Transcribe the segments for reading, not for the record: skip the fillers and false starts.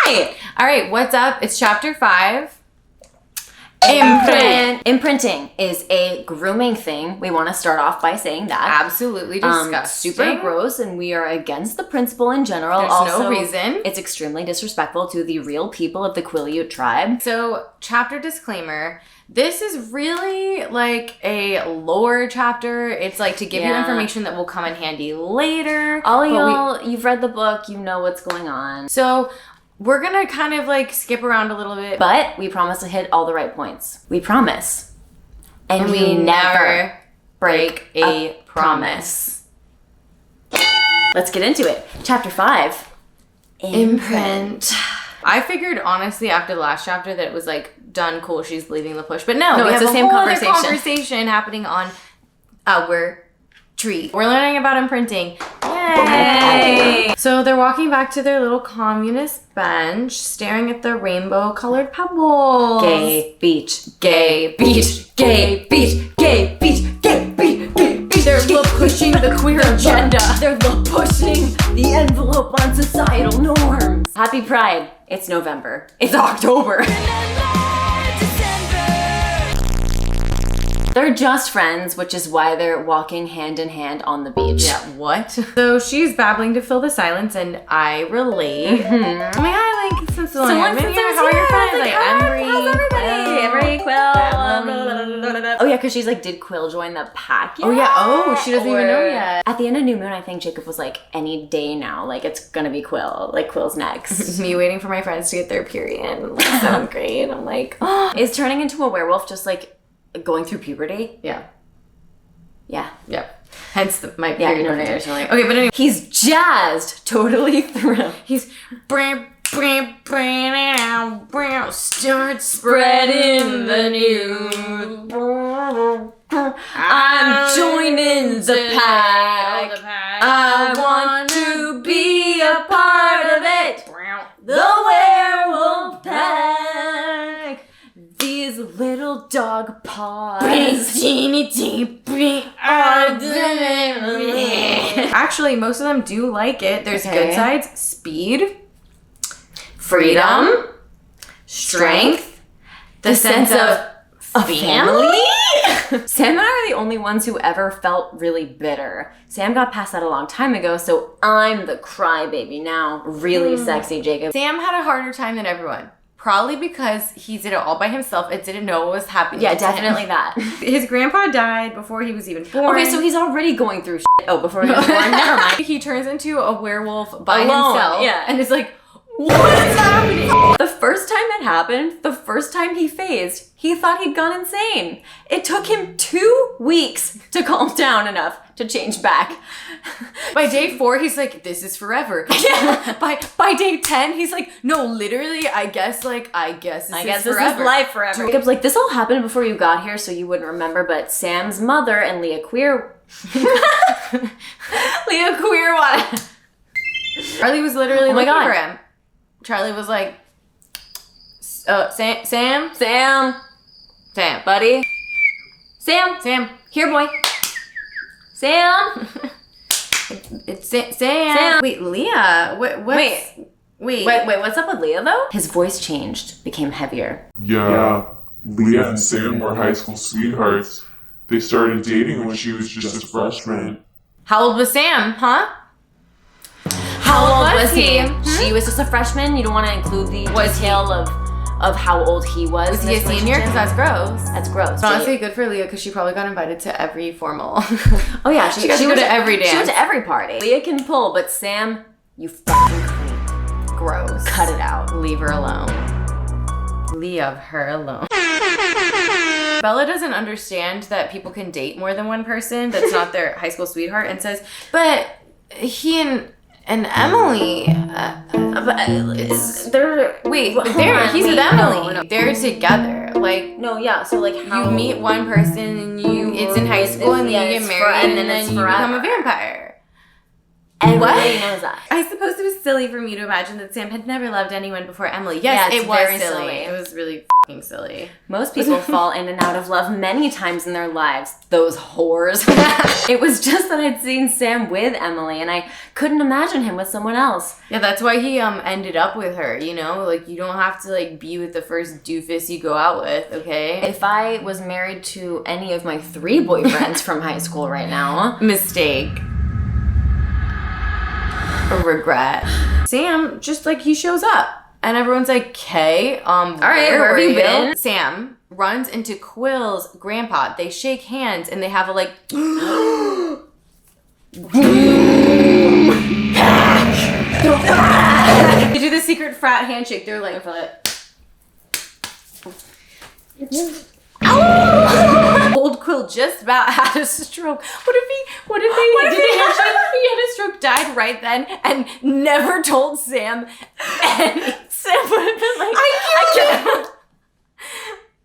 Hi! All right, what's up? It's chapter 5. Imprint. Imprinting is a grooming thing. We want to start off by saying that. Absolutely disgusting. Super gross, and we are against the principle in general. There's also, no reason. It's extremely disrespectful to the real people of the Quileute tribe. So, chapter disclaimer. This is really like a lore chapter. It's like to give you information that will come in handy later. All y'all, you've read the book, you know what's going on. So, we're gonna kind of like skip around a little bit. But we promise to hit all the right points. We promise. And we never break a promise. Let's get into it. Chapter 5. Imprint. I figured honestly after the last chapter that it was like done, cool, she's leaving the push. But no, it's the same conversation. Conversation happening on our tree. We're learning about imprinting. Yay! So they're walking back to their little communist bench, staring at the rainbow-colored pebbles. Gay beach, gay beach, gay beach, gay beach, gay beach, gay beach. They're pushing the queer agenda. They're pushing the envelope on societal norms. Happy Pride. It's November. It's October. They're just friends, which is why they're walking hand in hand on the beach. Yeah, what? So she's babbling to fill the silence, and I relate. Mm-hmm. Oh my god, like, since the long time, how are your friends? Like, how's everybody? Every Quill. Oh yeah, because she's like, did Quill join the pack yet? Oh yeah, oh, she doesn't even know yet. At the end of New Moon, I think Jacob was like, any day now, like, it's gonna be Quill. Like, Quill's next. Me waiting for my friends to get their period. Like, 7th grade. I'm like, is turning into a werewolf just like going through puberty? Yeah. Yeah. Yep. Hence my period. Okay, but anyway. He's jazzed. Totally thrilled. He's start spreading the news. I'm joining the pack. I want to be a part of it. The werewolf pack. These little dog paws. Actually, most of them do like it. There's good sides. Speed. Freedom. Strength. The sense of family. Sam and I are the only ones who ever felt really bitter. Sam got past that a long time ago, so I'm the crybaby now. Really sexy, Jacob. Sam had a harder time than everyone. Probably because he did it all by himself and didn't know what was happening. Yeah, definitely that. His grandpa died before he was even born. Okay, so he's already going through shit. Oh, before he was born? Never mind. He turns into a werewolf by himself. Yeah. And it's like, what is happening? The first time it happened, the first time he phased, he thought he'd gone insane. It took him 2 weeks to calm down enough to change back. By day 4, he's like, this is forever. Yeah. By day 10, he's like, no, literally, I guess this is life forever. Jacob's like, this all happened before you got here, so you wouldn't remember, but Sam's mother and Leah Queer... Leah Queer what? Charlie was literally looking for him. Charlie was like, Sam, buddy. Sam, here, boy. Sam. It's Sam. Wait, Leah. Wait, what's up with Leah, though? His voice changed, became heavier. Yeah, Leah and Sam were high school sweethearts. They started dating when she was just a freshman. How old was Sam, huh? How old was he? She was just a freshman. You don't want to include the detail of how old he was. Was he a senior? Because that's gross. That's gross. Honestly, good for Leah because she probably got invited to every formal. Oh yeah, she got to go to every dance. She went to every party. Leah can pull, but Sam, you fucking creep. Gross. Cut it out. Leave her alone. Leave her alone. Bella doesn't understand that people can date more than one person that's not their high school sweetheart and says, but he and Emily, he's with Emily. No. They're together. Like, no, yeah. So like, how you meet one person and it's in high school and then you get married and then you become a vampire. Everybody knows that. I suppose it was silly for me to imagine that Sam had never loved anyone before Emily. Yes, Yeah, it's it was very silly. silly. It was really fucking silly. Most people fall in and out of love many times in their lives. Those whores. It was just that I'd seen Sam with Emily and I couldn't imagine him with someone else. Yeah, that's why he ended up with her, you know? Like, you don't have to, like, be with the first doofus you go out with, okay? If I was married to any of my 3 boyfriends from high school right now... Mistake. A regret. Sam, just, like, he shows up. And everyone's like, "Okay, all right, where have you been?" Sam runs into Quill's grandpa. They shake hands and they have a, like... They do the secret frat handshake. They're like... Old Quill just about had a stroke. What if he had a stroke, died right then, and never told Sam? And Sam would have been like, I can't.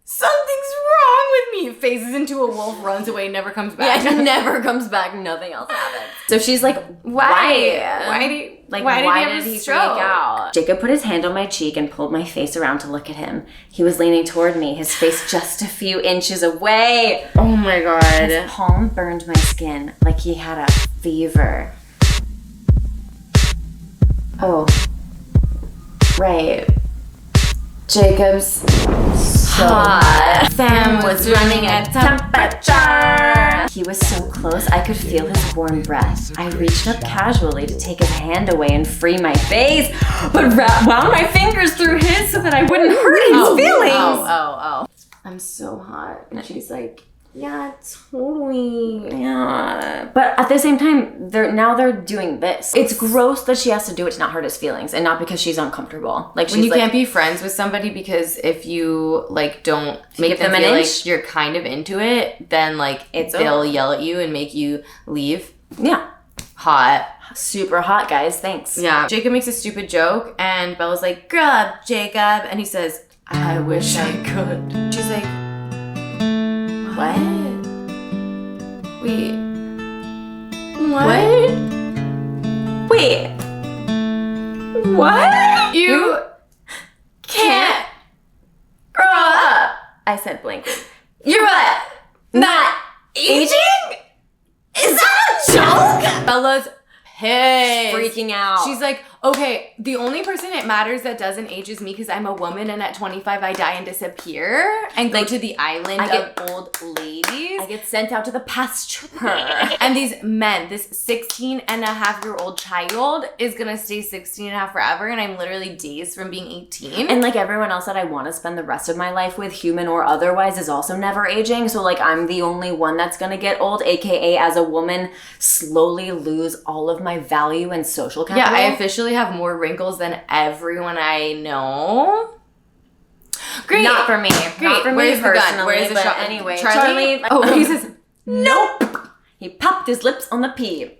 Something's wrong with me. Phases into a wolf, runs away, never comes back. Yeah, never comes back. Nothing else happens. So she's like, Why did he freak out? Jacob put his hand on my cheek and pulled my face around to look at him. He was leaning toward me, his face just a few inches away. Oh my god. His palm burned my skin like he had a fever. Oh. Right. Jacob's hot. Sam was running a temperature. He was so close, I could feel his warm breath. I reached up casually to take his hand away and free my face, but wound my fingers through his so that I wouldn't hurt his feelings. Oh. I'm so hot. And she's like, yeah, totally. Yeah. But at the same time, they're doing this. It's gross that she has to do it to not hurt his feelings and not because she's uncomfortable. Like when you can't be friends with somebody because if you like don't make them feel like you're kind of into it, then like they'll yell at you and make you leave. Yeah. Hot. Super hot, guys. Thanks. Yeah. Jacob makes a stupid joke and Bella's like, "Girl up, Jacob." And he says, "I wish I could." She's like, "What? Wait. What? Wait. What? You can't grow up." I said blankly. You're what? Not aging? Is that a joke? Bella's pissed. Freaking out. She's like, okay, the only person it matters that doesn't age is me because I'm a woman and at 25 I die and disappear and go to the island of old ladies. I get sent out to the pasture. And these men, this 16-and-a-half-year-old child is gonna stay 16 and a half forever and I'm literally days from being 18. And like everyone else that I want to spend the rest of my life with, human or otherwise, is also never aging. So like I'm the only one that's gonna get old, aka as a woman, slowly lose all of my value and social capital. Yeah, I officially have more wrinkles than everyone I know. Great. Not for me. Great. Not for Where's me the gun? personally. Where's the but shot? anyway, Charlie? Oh, he says, nope. He popped his lips on the P.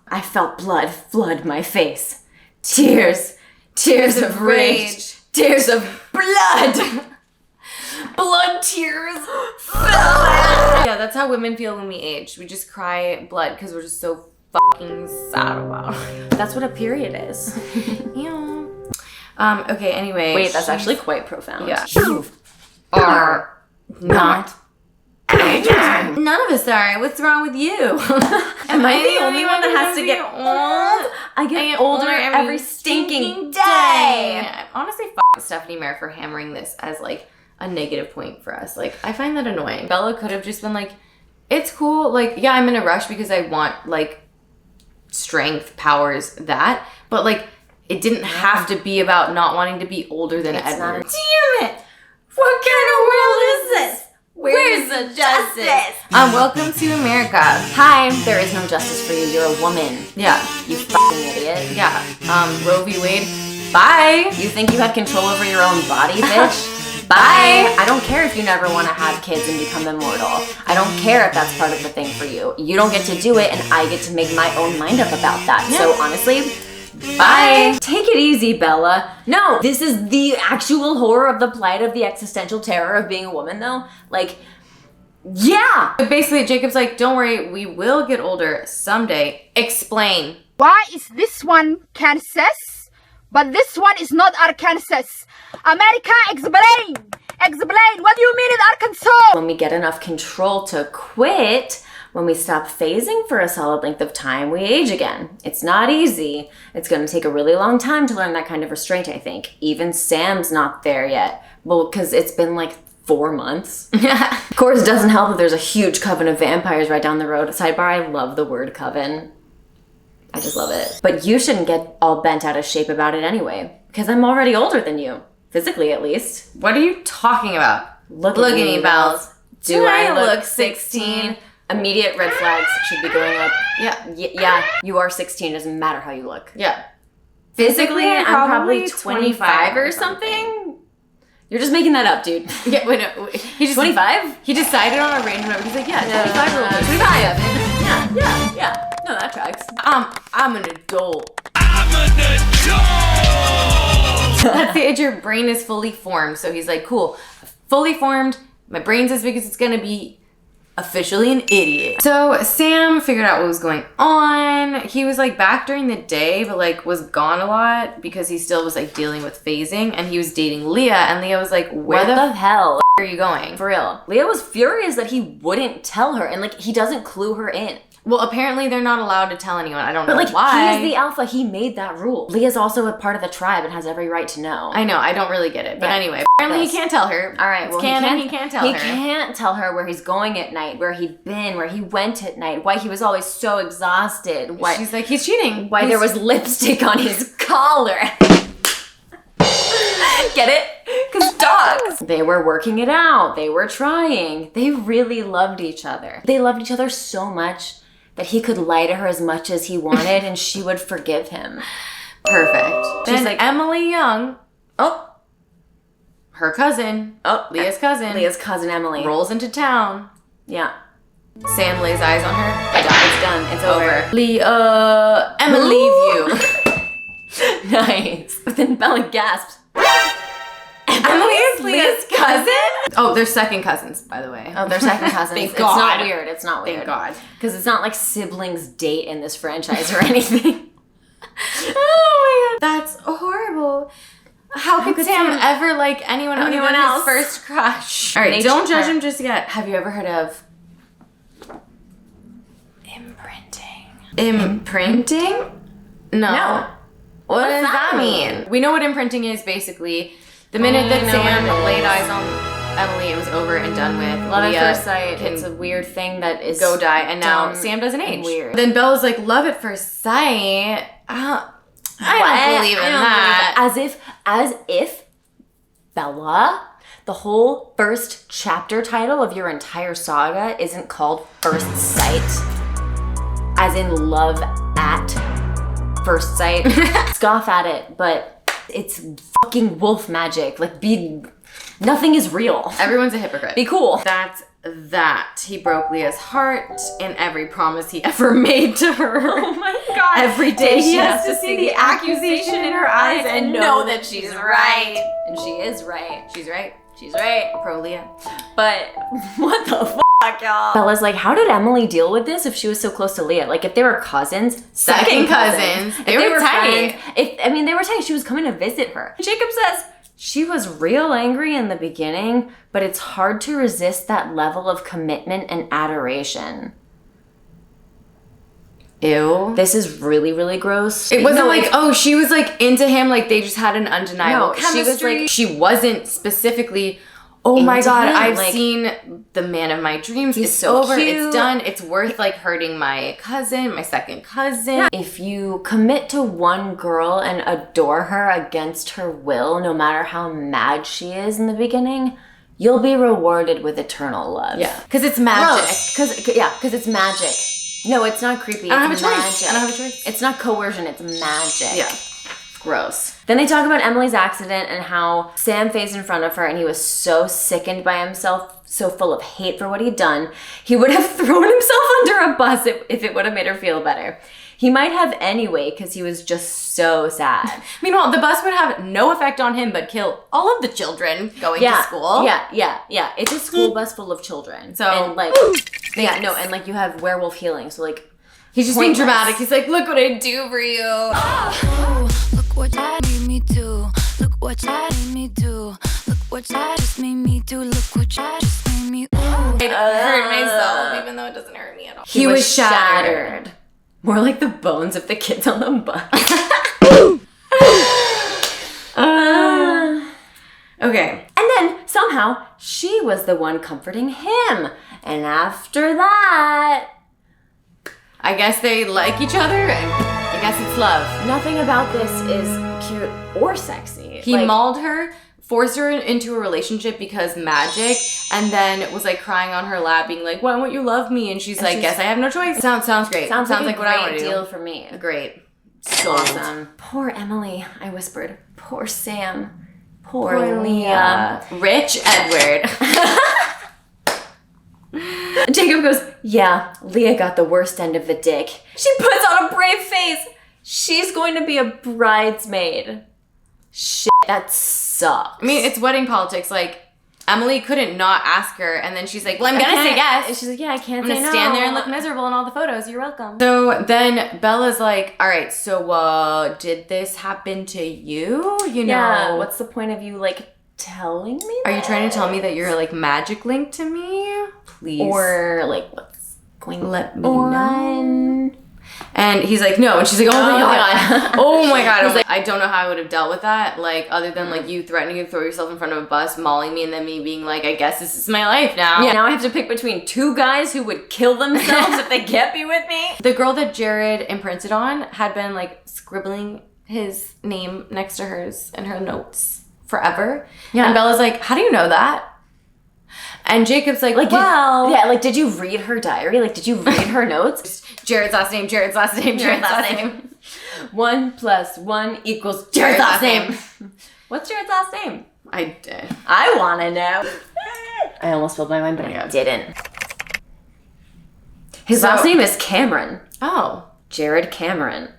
I felt blood flood my face. Tears of rage. Tears of blood. Blood tears. Yeah, that's how women feel when we age. We just cry blood because we're just so fucking sad about it. That's what a period is. Yeah. Okay, anyway. Wait, that's actually quite profound. Yeah. You are not aging. None of us are. What's wrong with you? Am I the only one that has to get old? I get older every stinking day. I'm honestly Stephanie Meyer for hammering this as like a negative point for us. Like, I find that annoying. Bella could have just been like, it's cool. Like, yeah, I'm in a rush because I want like strength, powers, that. But like, it didn't have to be about not wanting to be older than Edward. Damn it! What kind of world is this? Where's the justice? Welcome to America. Hi, there is no justice for you. You're a woman. Yeah. You fucking idiot. Yeah. Roe v. Wade. Bye. You think you have control over your own body, bitch? Bye. I don't care if you never want to have kids and become immortal. I don't care if that's part of the thing for you. You don't get to do it, and I get to make my own mind up about that. Yeah. So honestly, bye. Take it easy, Bella. No, this is the actual horror of the plight of the existential terror of being a woman, though. Like, Yeah! But basically, Jacob's like, don't worry, we will get older someday. Explain. Why is this one Kansas, but this one is not Arkansas? America, explain! Explain! What do you mean in Arkansas? When we get enough control to quit, when we stop phasing for a solid length of time, we age again. It's not easy. It's going to take a really long time to learn that kind of restraint, I think. Even Sam's not there yet. Well, because it's been like 4 months. Of course, it doesn't help that there's a huge coven of vampires right down the road. Sidebar, I love the word coven. I just love it. But you shouldn't get all bent out of shape about it anyway, because I'm already older than you. Physically, at least. What are you talking about? Look at me, Bells. Do I look 16? Immediate red flags should be going up. Yeah. Yeah, you are 16. Doesn't matter how you look. Yeah. Physically, I'm probably 25 or something. You're just making that up, dude. Yeah, wait, no. He just 25? He decided on a random number. He's like, yeah, 25 year old. 25. Yeah. No, that tracks. I'm an adult. I'm an adult! That's the age your brain is fully formed. So he's like, cool, fully formed. My brain's as big as it's gonna be. Officially an idiot. So Sam figured out what was going on. He was like back during the day, but like was gone a lot because he still was like dealing with phasing, and he was dating Leah, and Leah was like, where What the hell? are you going? For real. Leah was furious that he wouldn't tell her, and like he doesn't clue her in. Well, apparently they're not allowed to tell anyone. I don't know But like why. he's the alpha, he made that rule. Leah's also a part of the tribe and has every right to know. I know, I don't really get it. But Yeah. anyway, apparently he can't tell her. All right, It's well, canon, he can't tell her. He can't tell her where he's going at night, where he'd been, where he went at night, why he was always so exhausted, why She's like, he's cheating. why there was lipstick on his collar. Get it? Because dogs. They were working it out. They were trying. They really loved each other. They loved each other so much that he could lie to her as much as he wanted and she would forgive him. Perfect. She's Then like, Emily Young, oh, her cousin, Leah's cousin, Leah's cousin Emily. rolls into town. Yeah. Sam lays eyes on her. It's done. It's over. Leah, Emma leave you. Nice. But then Bella gasps. Emily is Leah's cousin? Oh, they're second cousins, by the way. Oh, they're second cousins. Thank It's God. not weird. It's not weird. Thank God. Because it's not like siblings date in this franchise or anything. Oh my God. That's horrible. How could Sam ever like anyone other than else? his first crush? All right, Nature. don't judge him just yet. Have you ever heard of Imprinting. imprinting? No. What does that mean? mean? We know what imprinting is, basically. The minute that I know Sam what it laid is. eyes on Emily, it was over and done with. Love at Leah first sight. can It's a weird thing that is go die, and now dumb Sam doesn't and age. weird. Then Bella's like, love at first sight. I don't believe in that. As if Bella, the whole first chapter title of your entire saga isn't called First Sight. As in love at first sight. Scoff at it, but it's fucking wolf magic. Like, nothing is real. Everyone's a hypocrite. Be cool. That's that. He broke Leah's heart and every promise he ever made to her. Oh my god. Every day he has to see the accusation in her eyes and know that she's right. And she is right. She's right. She's right. Pro Leah. But what the fuck, y'all? Bella's like, how did Emily deal with this if she was so close to Leah? Like, if they were cousins, Second cousins. If They were tight. friends, they were tight. She was coming to visit her. Jacob says she was real angry in the beginning, but it's hard to resist that level of commitment and adoration. Ew. This is really, really gross. It wasn't No, like, oh, she was like into him, like they just had an undeniable No, chemistry. she was like- she wasn't specifically, oh my Into god, him, I've like, seen the man of my dreams. he's It's so over, cute. it's done, it's worth like hurting my cousin, my second cousin. If you commit to one girl and adore her against her will, no matter how mad she is in the beginning, you'll be rewarded with eternal love. Yeah, because it's magic. Because it's magic. No, it's not creepy. I don't have a It's choice. magic. I don't have a choice. It's not coercion, it's magic. Yeah. Gross. Then they talk about Emily's accident and how Sam phased in front of her and he was so sickened by himself, so full of hate for what he'd done, he would have thrown himself under a bus if it would have made her feel better. He might have anyway because he was just so sad. Meanwhile, the bus would have no effect on him but kill all of the children going to school. Yeah. It's a school bus full of children. So, and like, and like you have werewolf healing. So like, he's just being dramatic. He's like, look what I do for you. Oh, look what you made me do. Look what you made me do. Look what you just made me do. Look what you just made me do. It hurt myself, even though it doesn't hurt me at all. he was shattered. More like the bones of the kids on the bus. Okay. And then somehow she was the one comforting him. And after that, I guess they like each other, and I guess it's love. nothing about this is cute or sexy. He mauled her, forced her into a relationship because magic, and then was like crying on her lap, being like, "Why won't you love me?" And she's like, "Guess I have no choice." Sounds great. Sounds like what a I want great to do. deal for me. Great. So awesome. Poor Emily, I whispered. Poor Sam. Poor Leah. Rich Edward. Jacob goes, yeah, Leah got the worst end of the dick. She puts on a brave face. She's going to be a bridesmaid. Shit, that sucks. I mean, it's wedding politics. Like, Emily couldn't not ask her, and then she's like, well, I'm gonna say yes. And she's like, yeah, I can't I'm say gonna no. stand there and look miserable in all the photos. You're welcome. So then Bella's like, all right, so did this happen to you? You know, Yeah, what's the point of you, like, telling me are that? you trying to tell me that you're like magic linked to me? Please. Or, like, what's going let me on? know. And he's like, no. And she's like, oh my God. Oh my God. I was like, I don't know how I would have dealt with that. Like, other than like you threatening to throw yourself in front of a bus, mauling me, and then me being like, I guess this is my life now. Yeah, now I have to pick between two guys who would kill themselves if they can't be with me. The girl that Jared imprinted on had been like scribbling his name next to hers in her notes forever. Yeah. And Bella's like, how do you know that? And Jacob's like, well. Did you read her diary? Like, did you read her notes? Jared's last name, Jared's last name, Jared's last name. 1 + 1 = Jared's last name. What's Jared's last name? I did. I want to know. I almost spilled my wine, but I didn't. His last name is Cameron. Oh. Jared Cameron.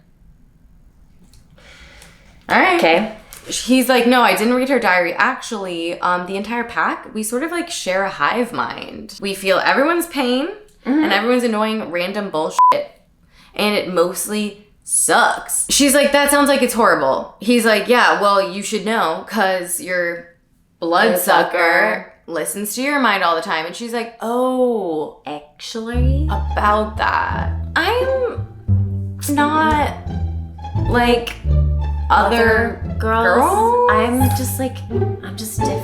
All right. Okay. He's like, no, I didn't read her diary. Actually, the entire pack, we sort of like share a hive mind. We feel everyone's pain and everyone's annoying random bullshit. And it mostly sucks. She's like, that sounds like it's horrible. He's like, yeah, well, you should know because your bloodsucker listens to your mind all the time. And she's like, oh, Actually, about that. I'm not like other girls? I'm just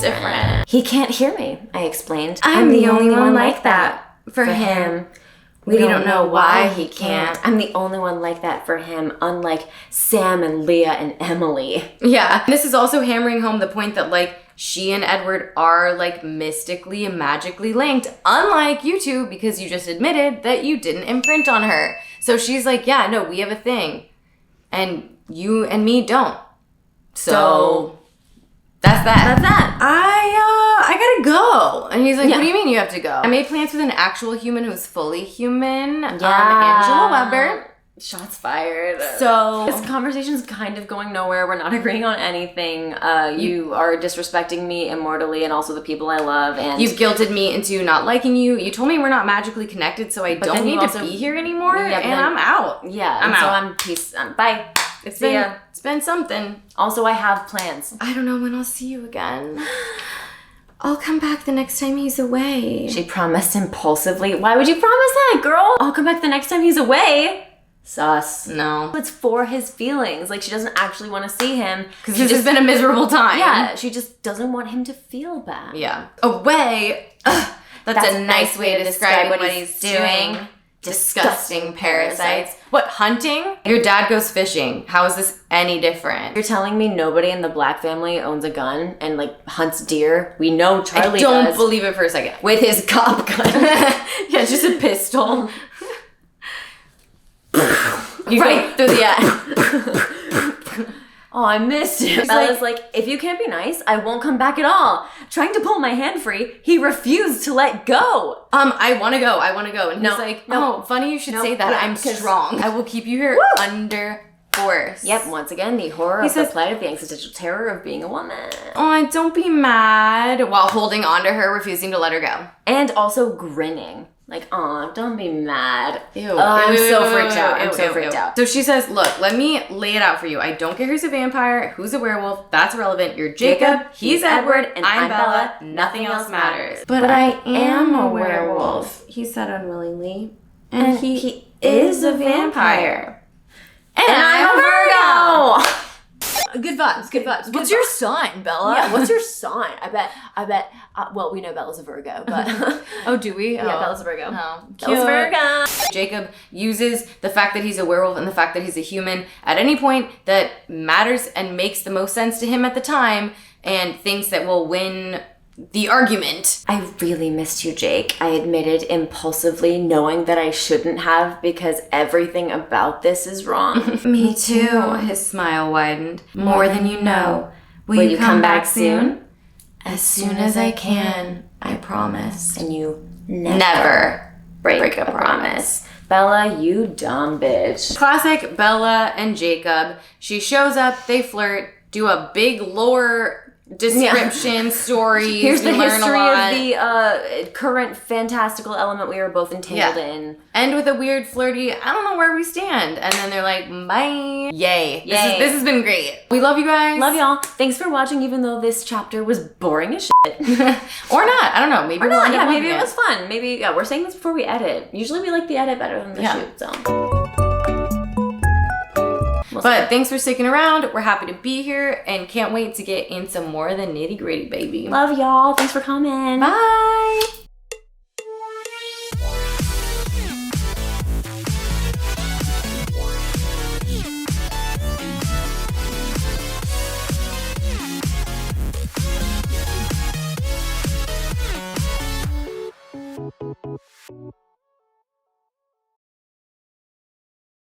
different. He can't hear me, I explained. I'm the only one like that for him. We don't know why he can't. I'm the only one like that for him, unlike Sam and Leah and Emily. Yeah. This is also hammering home the point that, like, she and Edward are, like, mystically and magically linked, unlike you two, because you just admitted that you didn't imprint on her. So she's like, yeah, no, we have a thing. And you and me don't. So that's that. That's that. I gotta go. And he's like, what do you mean you have to go? I made plans with an actual human who's fully human. Angela Weber. Shots fired. So This conversation's kind of going nowhere. We're not agreeing on anything. You are disrespecting me immortally and also the people I love. And you've guilted me into not liking you. You told me we're not magically connected, so I don't need to be here anymore. Yeah, and I'm out. Yeah, I'm out. out. So bye. It's been something. Also, I have plans. I don't know when I'll see you again. I'll come back the next time he's away. She promised impulsively. Why would you promise that, girl? I'll come back the next time he's away. Sus. No. It's for his feelings. Like, she doesn't actually want to see him. Because this has been a miserable time. Yeah, she just doesn't want him to feel bad. Yeah. Away. Ugh, that's a nice way to describe what he's doing. Disgusting parasites. What, hunting? Your dad goes fishing. How is this any different? You're telling me nobody in the Black family owns a gun and, like, hunts deer? We know Charlie I don't does. believe it for a second. With his cop gun. Yeah, just a pistol. Right through the eye. oh, I missed him. Bella's like, if you can't be nice, I won't come back at all. Trying to pull my hand free, he refused to let go. I want to go. And he's like, no. oh, funny you should say that. Yeah, I'm strong. I will keep you here under force. Yep, once again, the horror of the plight of the existential terror of being a woman. Oh, don't be mad. While holding on to her, refusing to let her go. And also grinning. Like, aw, don't be mad. Ew. I'm so freaked out. I'm so freaked out. So she says, look, let me lay it out for you. I don't care who's a vampire, who's a werewolf. That's irrelevant. You're Jacob, he's Edward, and I'm Bella. Nothing else matters. But I am a werewolf, he said unwillingly. And he is a vampire. And I'm a Virgo! Good vibes. What's your sign, Bella? Yeah, what's your sign? I bet, well, we know Bella's a Virgo, but... Oh, do we? Yeah, Bella's a Virgo. Oh, Bella's a Virgo. Jacob uses the fact that he's a werewolf and the fact that he's a human at any point that matters and makes the most sense to him at the time and thinks that will win the argument. I really missed you, Jake. I admitted impulsively, knowing that I shouldn't have because everything about this is wrong. Me too. His smile widened. More than you know. Will you come back soon? As soon as I can, I promise. And you never break a promise. Bella, you dumb bitch. Classic Bella and Jacob. She shows up, they flirt, do a big lore description, story. Here's the learn history a lot. of the current fantastical element we are both entangled in. End with a weird flirty, I don't know where we stand. And then they're like, bye. Yay. This has been great. We love you guys. Love y'all. Thanks for watching, even though this chapter was boring as shit. Or not. I don't know. Maybe Or we'll not. end up Yeah, maybe loving it was fun. Maybe, yeah, we're saying this before we edit. Usually we like the edit better than the shoot, so. But thanks for sticking around. We're happy to be here and can't wait to get in some more of the nitty gritty, baby. Love y'all. Thanks for coming. Bye.